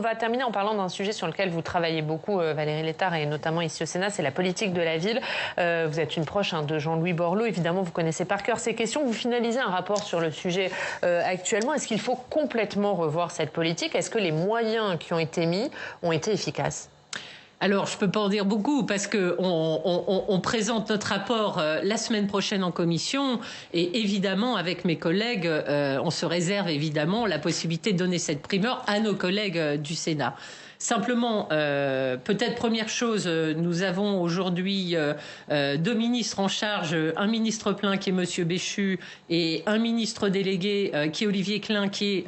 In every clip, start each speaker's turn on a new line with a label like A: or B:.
A: va terminer en parlant d'un sujet sur lequel vous travaillez beaucoup, Valérie Létard, et notamment ici au Sénat, c'est la politique de la ville. Vous êtes une proche de Jean-Louis Borloo, évidemment vous connaissez par cœur ces questions. Vous finalisez un rapport sur le sujet actuellement. Est-ce qu'il faut complètement revoir cette politique? Est-ce que les moyens qui ont été mis ont été efficaces?
B: Alors, je ne peux pas en dire beaucoup parce qu'on présente notre rapport la semaine prochaine en commission et évidemment, avec mes collègues, on se réserve évidemment la possibilité de donner cette primeur à nos collègues du Sénat. Simplement, peut-être première chose, nous avons aujourd'hui deux ministres en charge, un ministre plein qui est Monsieur Béchu et un ministre délégué qui est Olivier Klein, qui est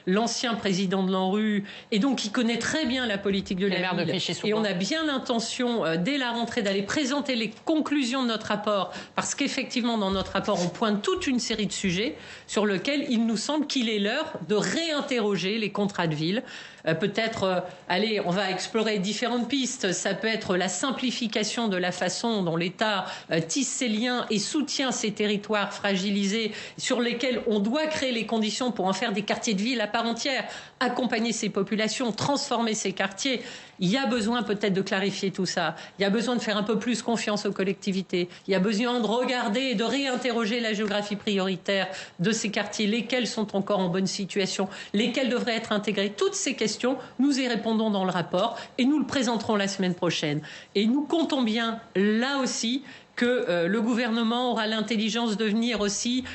B: l'ancien président de l'ANRU et donc qui connaît très bien la politique de la ville. Et on a bien l'intention, dès la rentrée, d'aller présenter les conclusions de notre rapport, parce qu'effectivement, dans notre rapport, on pointe toute une série de sujets sur lesquels il nous semble qu'il est l'heure de réinterroger les contrats de ville. Peut-être, allez, on va explorer différentes pistes. Ça peut être la simplification de la façon dont l'État tisse ses liens et soutient ces territoires fragilisés sur lesquels on doit créer les conditions pour en faire des quartiers de ville à part entière, accompagner ces populations, transformer ces quartiers. Il y a besoin peut-être de clarifier tout ça. Il y a besoin de faire un peu plus confiance aux collectivités. Il y a besoin de regarder et de réinterroger la géographie prioritaire de ces quartiers, lesquels sont encore en bonne situation, lesquels devraient être intégrés. Toutes ces questions, nous y répondons dans le rapport et nous le présenterons la semaine prochaine. Et nous comptons bien, là aussi, que le gouvernement aura l'intelligence de venir aussi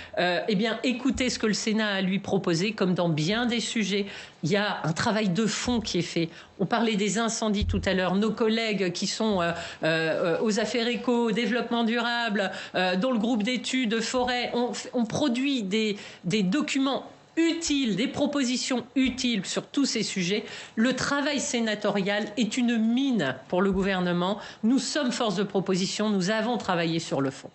B: écouter ce que le Sénat a lui proposé, comme dans bien des sujets. Il y a un travail de fond qui est fait. On parlait des incendies tout à l'heure. Nos collègues qui sont aux affaires éco, au développement durable, dans le groupe d'études forêt, ont produit des documents utiles, des propositions utiles sur tous ces sujets. Le travail sénatorial est une mine pour le gouvernement. Nous sommes force de proposition, nous avons travaillé sur le fond.